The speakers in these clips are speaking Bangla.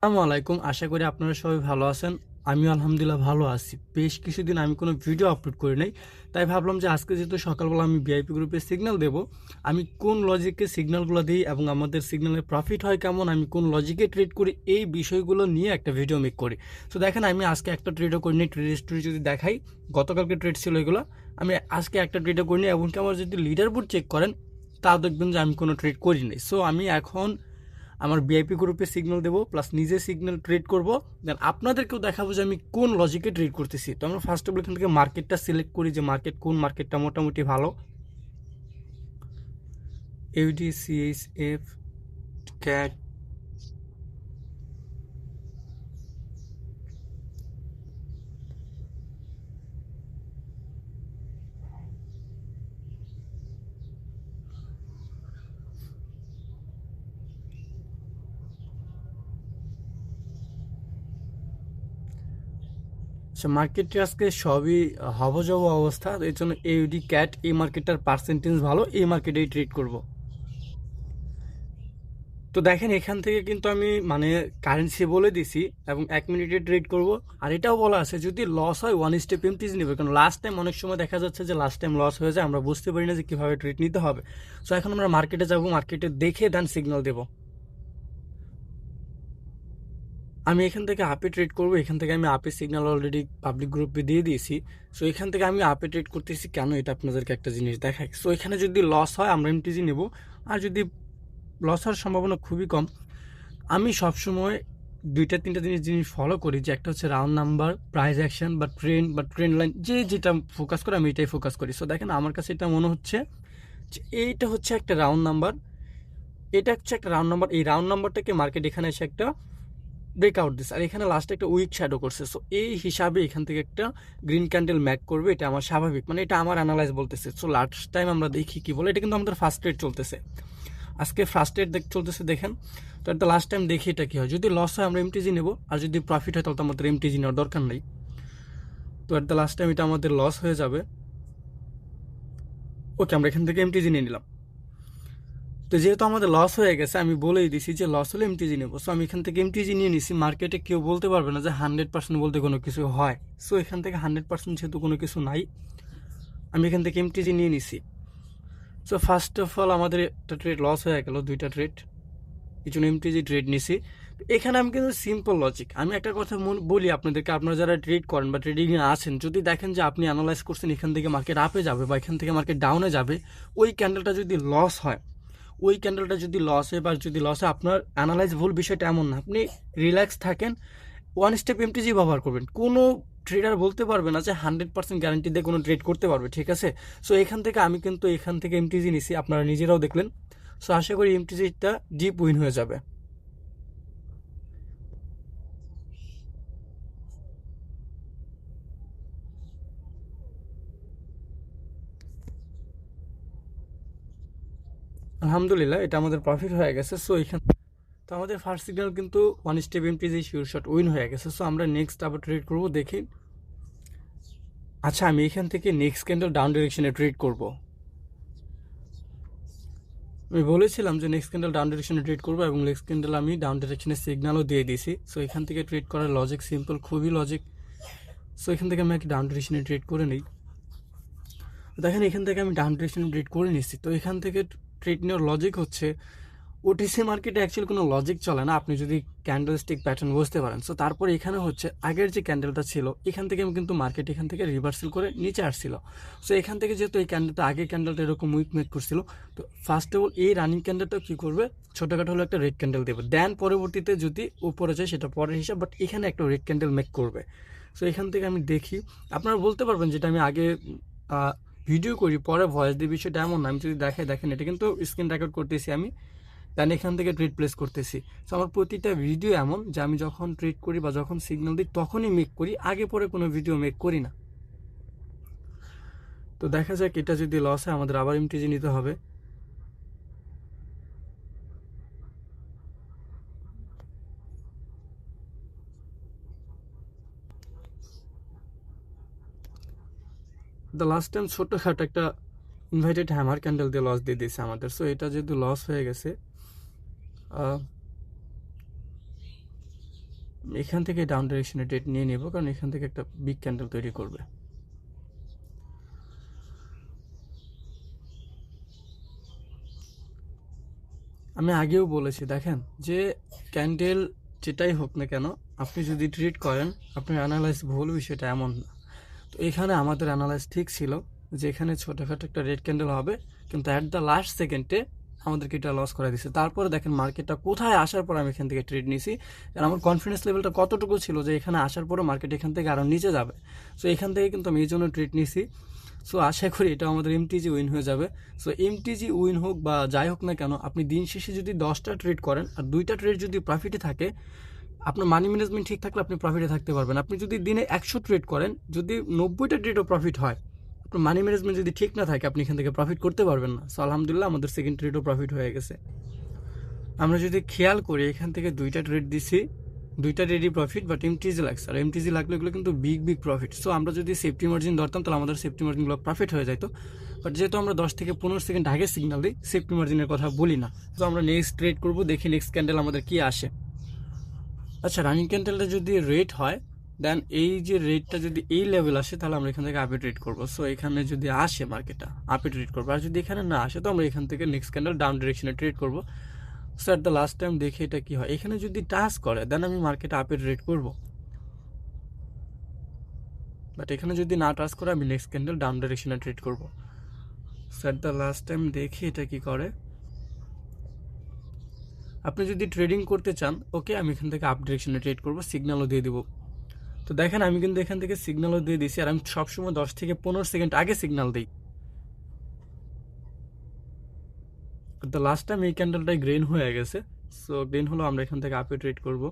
আসসালামু আলাইকুম। আশা করি আপনারা সবাই ভালো আছেন। আমিও আলহামদুলিল্লাহ ভালো আছি। বেশ কিছুদিন আমি কোনো ভিডিও আপলোড করি নাই। তাই ভাবলাম যে আজকে যেহেতু সকালবেলা আমি ভিআইপি গ্রুপে সিগন্যাল দেব, আমি কোন লজিকে সিগন্যালগুলো দিই এবং আমাদের সিগন্যালের প্রফিট হয় কেমন, আমি কোন লজিকে ট্রেড করি, এই বিষয়গুলো নিয়ে একটা ভিডিও মেক করি। তো দেখেন আমি আজকে একটা ট্রেডও করিনি। ট্রেড হিস্টোরি যদি দেখাই, গতকালকে ট্রেড ছিল এগুলো। আমি আজকে একটা ট্রেডও করিনি, এমনকি আমার যদি লিডার বোর্ড চেক করেন তাও দেখবেন যে আমি কোনো ট্রেড করিনি। সো আমি এখন আমার ভিআইপি গ্রুপে সিগন্যাল দেবো, প্লাস নিজে সিগন্যাল ট্রেড করব, দেন আপনাদেরকেও দেখাবো যে আমি কোন লজিকে ট্রেড করতেছি। তো আমরা ফার্স্ট অফ অল এখান থেকে মার্কেটটা সিলেক্ট করি, যে কোন মার্কেটটা মোটামুটি ভালো। ইউডিসিএইচএফ, ক্যাট, আচ্ছা মার্কেটে আজকে সবই হবজব অবস্থা, তো এর জন্য ইউডি ক্যাট এই মার্কেটটার পার্সেন্টেজ ভালো, এই মার্কেটেই ট্রেড করব। তো দেখেন এখান থেকে কিন্তু আমি কারেন্সি বলে দিছি এবং 1 মিনিটে ট্রেড করব। আর এটাও বলা আছে যদি লস হয় 1 স্টেপ এমটিজি নেবে, কারণ লাস্ট টাইম অনেক সময় দেখা যাচ্ছে যে লাস্ট টাইম লস হয়ে যায়, আমরা বুঝতে পারি না যে কীভাবে ট্রেড নিতে হবে। সো এখন আমরা মার্কেটে যাব, মার্কেটে দেখে দেন সিগন্যাল দেব। আমি এখান থেকে আপে ট্রেড করব। এখান থেকে আমি আপে সিগন্যাল অলরেডি পাবলিক গ্রুপে দিয়ে দিয়েছি। সো এখান থেকে আমি আপে ট্রেড করতেছি কেন, এটা আপনাদেরকে একটা জিনিস দেখাই। সো এখানে যদি লস হয় আমরা এমটিজি নেব, আর যদি লস হওয়ার সম্ভাবনা খুবই কম। আমি সবসময় দুইটা তিনটা জিনিস ফলো করি, যে একটা হচ্ছে রাউন্ড নাম্বার, প্রাইস অ্যাকশন বা ট্রেন্ড লাইন, যেটা ফোকাস করে আমি এটাই ফোকাস করি। সো দেখেন আমার কাছে এটা মনে হচ্ছে যে এইটা হচ্ছে একটা রাউন্ড নাম্বার, এটা হচ্ছে একটা রাউন্ড নাম্বার। এই রাউন্ড নাম্বারটাকে মার্কেট এখানে এসে একটা ব্রেকআউট দিচ্ছে, আর এখানে লাস্টে একটা উইক শ্যাডো করছে। সো এই হিসাবে এখান থেকে একটা গ্রিন ক্যান্ডেল ম্যাক করবে, এটা আমার স্বাভাবিক, এটা আমার অ্যানালাইজ বলতেছে। সো লাস্ট টাইম আমরা দেখি কি বলে, এটা কিন্তু আমাদের ফার্স্ট ট্রেড চলতেছে, আজকে ফার্স্ট এড চলতেছে দেখেন। তো একটা লাস্ট টাইম দেখি এটা কি হয়, যদি লস হয় আমরা এমটিজি নেব, আর যদি প্রফিট হয় তাহলে তো আমাদের এমটিজি নেওয়ার দরকার নেই। তো এট দ্য লাস্ট টাইম এটা আমাদের লস হয়ে যাবে। ওকে, আমরা এখান থেকে এমটিজি নিয়ে নিলাম। তো যেহেতু আমাদের লস হয়ে গেছে, আমি বলেই দিছি যে লস হলে এমটিজি নেবো। সো আমি এখান থেকে এমটিজি নিয়ে নিছি। মার্কেটে কেউ বলতে পারবে না যে 100% বলতে কোনো কিছু হয়। সো এখান থেকে 100% যেহেতু কোনো কিছু নাই, আমি এখান থেকে এমটিজি নিয়ে নিছি। সো ফার্স্ট অফ অল আমাদের একটা ট্রেড লস হয়ে গেল, দুইটা ট্রেড, কিছু এমটিজি ট্রেড নিছি। এখানে আমি কিন্তু সিম্পল লজিক, আমি একটা কথা বলি আপনাদেরকে, আপনারা যারা ট্রেড করেন বা ট্রেডিংয়ে আছেন, যদি দেখেন যে আপনি অ্যানালাইজ করছেন এখান থেকে মার্কেট আপে যাবে বা এখান থেকে মার্কেট ডাউনে যাবে, ওই ক্যান্ডেলটা যদি লস হয়, ওই ক্যান্ডেলটা যদি লস হয় বা যদি লস হয়, আপনার অ্যানালাইজ ভুল, বিষয়টা এমন না। আপনি রিল্যাক্স থাকেন, 1 স্টেপ এমটিজি ব্যবহার করবেন। কোনো ট্রেডার বলতে পারবে না যে 100% গ্যারান্টি দিয়ে কোনো ট্রেড করতে পারবে, ঠিক আছে? সো এখান থেকে আমি কিন্তু এখান থেকে এমটিজি নিছি, আপনারা নিজেরাও দেখলেন। সো আশা করি এমটিজিটা ডিপ উইন হয়ে যাবে। আলহামদুলিল্লাহ এটা আমাদের প্রফিট হয়ে গেছে। সো এখান তো আমাদের ফার্স্ট সিগন্যাল কিন্তু 1 step MTG sure shot win হয়ে গেছে। সো আমরা নেক্সট আবার ট্রেড করবো, দেখি। আচ্ছা আমি এখান থেকে নেক্সট ক্যান্ডেল ডাউন ডিরেকশনে ট্রেড করব। আমি বলেছিলাম যে নেক্সট ক্যান্ডেল ডাউন ডিরেকশনে ট্রেড করবো, এবং নেক্সট ক্যান্ডেল আমি ডাউন ডিরেকশনের সিগন্যালও দিয়ে দিয়েছি। সো এখান থেকে ট্রেড করার লজিক সিম্পল, খুবই লজিক। সো এখান থেকে আমি একটা ডাউন ডিরেকশনে ট্রেড করে নিই। দেখেন এখান থেকে আমি ডাউন ডিরেকশনে ট্রেড করে নিচ্ছি। তো এখান থেকে ট্রেড নেওয়ার লজিক হচ্ছে, ওটিসি মার্কেটে অ্যাকচুয়ালি কোনো লজিক চলে না, আপনি যদি ক্যান্ডেলস্টিক প্যাটার্ন বুঝতে পারেন। সো তারপরে এখানে হচ্ছে আগের যে ক্যান্ডেলটা ছিল, এখান থেকে আমি কিন্তু মার্কেট এখান থেকে রিভার্সাল করে নিচে আসছিল। সো এখান থেকে যেহেতু এই ক্যান্ডেলটা, আগের ক্যান্ডেলটা এরকম উইক মেক করছিল, তো ফার্স্ট অফ অল এই রানিং ক্যান্ডেলটা কী করবে, ছোটোখাটো হলো একটা রেড ক্যান্ডেল দেবে, দেন পরবর্তীতে যদি উপরে যায় সেটা পরের হিসাব, বাট এখানে একটা রেড ক্যান্ডেল মেক করবে। সো এখান থেকে আমি দেখি, আপনারা বলতে পারবেন যেটা আমি আগে ভিডিও করি পরে ভয়েস দিয়ে, বিষয়টা এমন না। আমি যদি দেখেন এটা কিন্তু স্ক্রিন রেকর্ড করতেছি আমি, দেন এখান থেকে ট্রেড প্লেস করতেছি। সো আমার প্রতিটা ভিডিও এমন যে আমি যখন ট্রেড করি বা যখন সিগন্যাল দিই তখনই মেক করি, আগে পরে কোনো ভিডিও মেক করি না। তো দেখা যাক, এটা যদি লস হয় আমাদের আবার এমটিজি নিতে হবে। দ্য লাস্ট টাইম ছোট্টখাটো একটা ইনভাইটেড হ্যামার ক্যান্ডেল দিয়ে লস দিয়ে দিয়েছে আমাদের। সো এটা যেহেতু লস হয়ে গেছে, এখান থেকে ডাউন ডিরেকশনে ট্রেড নিয়ে নেব, কারণ এখান থেকে একটা বিগ ক্যান্ডেল তৈরি করবে। আমি আগেও বলেছি, দেখেন যে ক্যান্ডেল যেটাই হোক না কেন, আপনি যদি ট্রেড করেন আপনার অ্যানালাইজ ভুল, বিষয়টা এমন না। তো এখানে আমাদের অ্যানালাইজ ঠিক ছিল যে এখানে ছোটোখাটো একটা রেড ক্যান্ডেল হবে, কিন্তু অ্যাট দ্য লাস্ট সেকেন্ডে আমাদেরকে এটা লস করে দিচ্ছে। তারপরে দেখেন মার্কেটটা কোথায় আসার পর আমি এখান থেকে ট্রেড নিয়েছি, আর আমার কনফিডেন্স লেভেলটা কতটুকু ছিল যে এখানে আসার পরে মার্কেট এখান থেকে আরও নিচে যাবে। সো এখান থেকে কিন্তু আমি এই জন্য ট্রেড নিয়েছি। সো আশা করি এটা আমাদের এমটিজি উইন হয়ে যাবে। সো এমটিজি উইন হোক বা যাই হোক না কেন, আপনি দিন শেষে যদি 10টা ট্রেড করেন আর 2টা ট্রেড যদি প্রফিটে থাকে, আপনার মানি ম্যানেজমেন্ট ঠিক থাকলে আপনি প্রফিটে থাকতে পারবেন। আপনি যদি দিনে 100 ট্রেড করেন, যদি 90টা ট্রেডও প্রফিট হয়, আপনার মানি ম্যানেজমেন্ট যদি ঠিক না থাকে, আপনি এখান থেকে প্রফিট করতে পারবেন না। সো আলহামদুলিল্লাহ আমাদের সেকেন্ড ট্রেডও প্রফিট হয়ে গেছে। আমরা যদি খেয়াল করি, এখান থেকে 2টা ট্রেড দিছি, 2টা ট্রেডই প্রফিট, বাট এমটিজি লাগছে, আর এমটিজি লাগলে এগুলো কিন্তু বিগ প্রফিট। সো আমরা যদি সেফটি মার্জিন ধরতাম তাহলে আমাদের সেফটি মার্জিনগুলো প্রফিট হয়ে যেত, বাট যেহেতু আমরা 10 থেকে 15 সেকেন্ড আগে সিগন্যাল দিই, সেফটি মার্জিনের কথা বলি না। তো আমরা নেক্সট ট্রেড করবো, দেখি নেক্সট ক্যান্ডেল আমাদের কি আসে। আচ্ছা, রানিং ক্যান্ডেলটা যদি রেট হয়, দেন এই যে রেটটা যদি এই লেভেল আসে, তাহলে আমরা এখান থেকে আপে ট্রেড করবো। সো এখানে যদি আসে মার্কেটটা, আপে ট্রেড করবো, আর যদি এখানে না আসে তো আমরা এখান থেকে নেক্সট ক্যান্ডেল ডাউন ডিরেকশনে ট্রেড করবো। So at the last time দেখি এটা কি হয়। এখানে যদি টাচ করে দেন আমি মার্কেটে আপে ট্রেড করবো, বাট এখানে যদি না টাচ করে আমি নেক্সট ক্যান্ডেল ডাউন ডিরেকশনে ট্রেড করবো। So at the last time দেখি এটা কি করে। আপনি যদি ট্রেডিং করতে চান, ওকে, আমি এখান থেকে আপ ডিরেকশনে ট্রেড করবো, সিগন্যালও দিয়ে দিব। তো দেখেন আমি কিন্তু এখান থেকে সিগন্যালও দিয়ে দিছি, আর আমি সবসময় 10 থেকে 15 সেকেন্ড আগে সিগন্যাল দিই। তো লাস্ট টাইম এই ক্যান্ডেলটাই গ্রিন হয়ে গেছে। সো গ্রিন হলো, আমরা এখান থেকে আপে ট্রেড করব।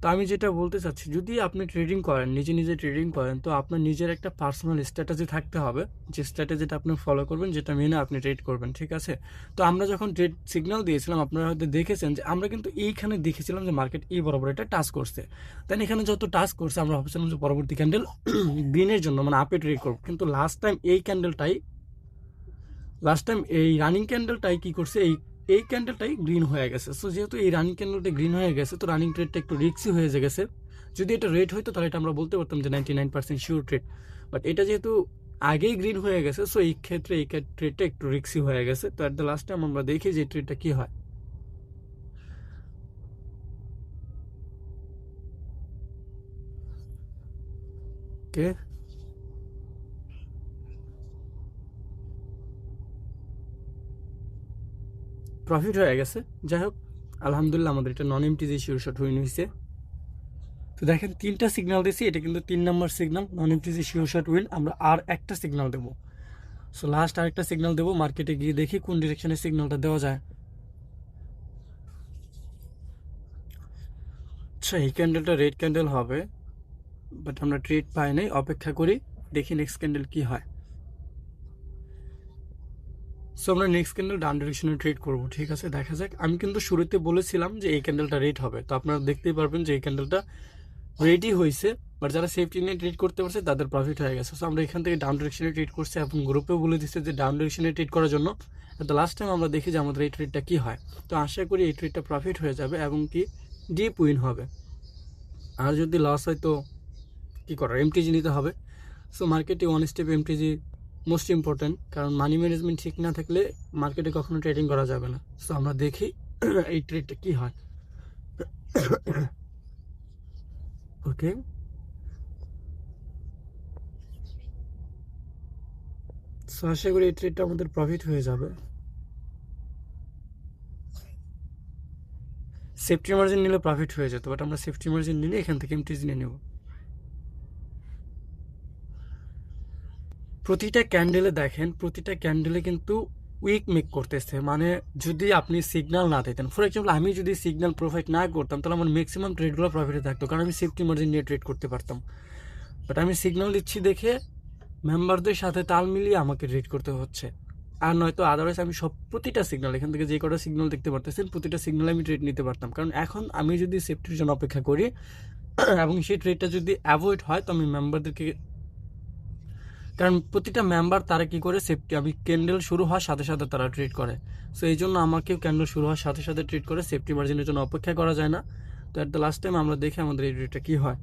তো আমি যেটা বলতে চাচ্ছি, যদি আপনি ট্রেডিং করেন, নিজে ট্রেডিং করেন, তো আপনার নিজের একটা পার্সোনাল স্ট্র্যাটেজি থাকতে হবে, যে স্ট্র্যাটেজিটা আপনি ফলো করবেন, যেটা মেনে আপনি ট্রেড করবেন, ঠিক আছে? তো আমরা যখন ট্রেড সিগন্যাল দিয়েছিলাম, আপনারা হয়তো দেখেছেন যে আমরা কিন্তু এইখানে দেখেছিলাম যে মার্কেট এই বরাবর এটা টাচ করছে। দেন এখানে যত টাচ করছে আমরা ভাবছিলাম যে পরবর্তী ক্যান্ডেল গ্রিনের জন্য মানে আপে ট্রেড করব, কিন্তু লাস্ট টাইম এই রানিং ক্যান্ডেলটাই কি করছে, এই ক্যান্ডেলটাই গ্রিন হয়ে গেছে। সো যেহেতু এই রানিং ক্যান্ডেলটা গ্রিন হয়ে গেছে, তো রানিং ট্রেডটা একটু রিস্কি হয়ে গেছে। যদি এটা রেট হইতো তাহলে এটা আমরা বলতে পারতাম যে 99% শিওর ট্রেড, বাট এটা যেহেতু আগেই গ্রিন হয়ে গেছে, সো এই ক্ষেত্রে এই ট্রেডটা একটু রিস্কি হয়ে গেছে। তো অ্যাট দ্য লাস্ট টাইম আমরা দেখি যে ট্রেডটা কি হয়। ওকে, প্রফিট হয়ে গেছে। যাই হোক, আলহামদুলিল্লাহ আমাদের এটা নন এমটিজি শিওর শট উইন হয়েছে। তো দেখেন 3টা সিগন্যাল দিয়েছি, এটা কিন্তু 3 নম্বর signal, non MTG sure shot win. আমরা আর একটা সিগন্যাল দেবো। সো লাস্ট আরেকটা সিগন্যাল দেবো, মার্কেটে গিয়ে দেখি কোন ডিরেকশনে সিগন্যালটা দেওয়া যায়। আচ্ছা, এই ক্যান্ডেলটা রেড ক্যান্ডেল হবে, বাট আমরা ট্রেড পাই নাই, অপেক্ষা করি, দেখি নেক্সট ক্যান্ডেল কি হয়। সো আমরা নেক্সট ক্যান্ডেল ডাউন ডিরেকশনে ট্রেড করব, ঠিক আছে? দেখা যাক। আমি কিন্তু শুরুতে বলেছিলাম যে এই ক্যান্ডেলটা রেড হবে, তো আপনারা দেখতেই পারবেন যে এই ক্যান্ডেলটা রেডই হয়েছে, বাট যারা সেফটি নিয়ে ট্রেড করতে পারছে তাদের প্রফিট হয়ে গেছে। সো আমরা এখান থেকে ডাউন ডিরেকশনে ট্রেড করছি, এবং গ্রুপেও বলে দিচ্ছে যে ডাউন ডিরেকশনে ট্রেড করার জন্য। তো লাস্ট টাইম আমরা দেখি যে আমাদের এই ট্রেডটা কি হয়। তো আশা করি এই ট্রেডটা প্রফিট হয়ে যাবে এবং কি ডিপ উইন হবে। আর যদি লস হয় তো কী করার, এমটিজি নিতে হবে। সো মার্কেটে one step MTG most important, কারণ মানি ম্যানেজমেন্ট ঠিক না থাকলে মার্কেটে কখনো ট্রেডিং করা যাবে না। সো আমরা দেখি এই ট্রেডটা কি হয়। ওকে, সো আশা করি এই ট্রেডটা আমাদের প্রফিট হয়ে যাবে। সেফটি মার্জিন নিলে প্রফিট হয়ে যেত, বাট আমরা সেফটি মার্জিন নিলে এখান থেকে এমটিজি নিয়ে নেব। প্রতিটা ক্যান্ডেলে দেখেন, প্রতিটা ক্যান্ডেলে কিন্তু উইক মেক করতেছে। মানে যদি আপনি সিগন্যাল না দিতেন, ফর এক্সাম্পল আমি যদি সিগন্যাল প্রোভাইড না করতাম, তাহলে আমার ম্যাক্সিমাম ট্রেডগুলো প্রফিটে থাকতো, কারণ আমি সেফটি মার্জিন নিয়ে ট্রেড করতে পারতাম। বাট আমি সিগন্যাল দিচ্ছি দেখে মেম্বারদের সাথে তাল মিলিয়ে আমাকে ট্রেড করতে হচ্ছে, আর নয়তো আদারওয়াইজ আমি প্রতিটা সিগন্যাল, এখান থেকে যে কটা সিগন্যাল দেখতে পারতেছেন প্রতিটা সিগন্যাল আমি ট্রেড নিতে পারতাম। কারণ এখন আমি যদি সেফটির জন্য অপেক্ষা করি এবং সেই ট্রেডটা যদি অ্যাভয়েড হয়, তো আমি মেম্বারদেরকে কারণ প্রতিটা মেম্বার তারা কি করে সেফটি, আমি ক্যান্ডেল শুরু হওয়ার সাথে সাথে তারা ট্রেড করে। সো এই জন্য আমাকেও ক্যান্ডেল শুরু হওয়ার সাথে সাথে ট্রেড করে, সেফটি মার্জিনের জন্য অপেক্ষা করা যায় না। তো অ্যাট দ্য লাস্ট টাইম আমরা দেখি আমাদের এই ট্রেডটা কী হয়।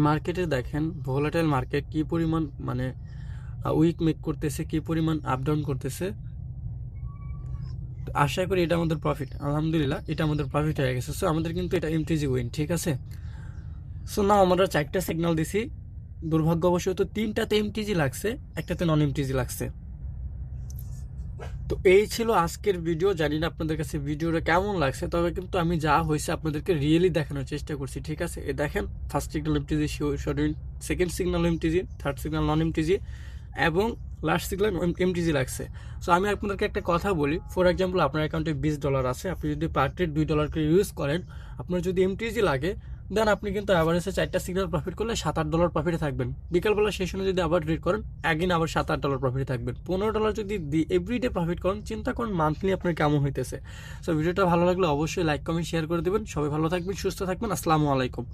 মার্কেটে দেখেন ভোলাটাইল মার্কেট কি পরিমাণ মানে উইক মেক করতেছে, কি পরিমাণ আপ ডাউন করতেছে। আশা করি এটা আমাদের প্রফিট, আলহামদুলিল্লাহ এটা আমাদের প্রফিট হয়ে গেছে। সো আমাদের কিন্তু এটা এমটিজি উইন, ঠিক আছে। সো না আমরা 4টা সিগন্যাল দিছি, দুর্ভাগ্যবশত 3টাতে এমটিজি লাগছে, একটাতে নন এমটিজি লাগছে। তো এই ছিল আজকের ভিডিও। জানি না আপনাদের কাছে ভিডিওটা কেমন লাগছে, তবে কিন্তু আমি যা হয়েছে আপনাদেরকে রিয়েলি দেখানোর চেষ্টা করছি, ঠিক আছে। এ দেখেন first signal MTG short, second signal MTG, third signal non MTG এবং লাস্ট সিগন্যাল এমটিজি লাগছে। সো আমি আপনাদেরকে একটা কথা বলি, ফর এক্সাম্পল আপনার অ্যাকাউন্টে $20 আছে, আপনি যদি পার ট্রেড $2 করে ইউজ করেন, আপনার যদি এমটিজি লাগে, দেন আপনি কিন্তু অ্যাভারেজে 4টা সিগন্যাল প্রফিট করলে $7-8 প্রফিটে থাকবেন। বিকালবেলা সেশনে যদি আবার ট্রেড করেন, অ্যাগেন আবার $7-8 প্রফিটে থাকবেন। $15 যদি এভরিডে প্রফিট করেন, চিন্তা করেন মান্থলি আপনার কেমন হইতেছে। সো ভিডিওটা ভালো লাগলে অবশ্যই লাইক কমেন্ট শেয়ার করে দেবেন। সবাই ভালো থাকবেন, সুস্থ থাকবেন। আসসালামু আলাইকুম।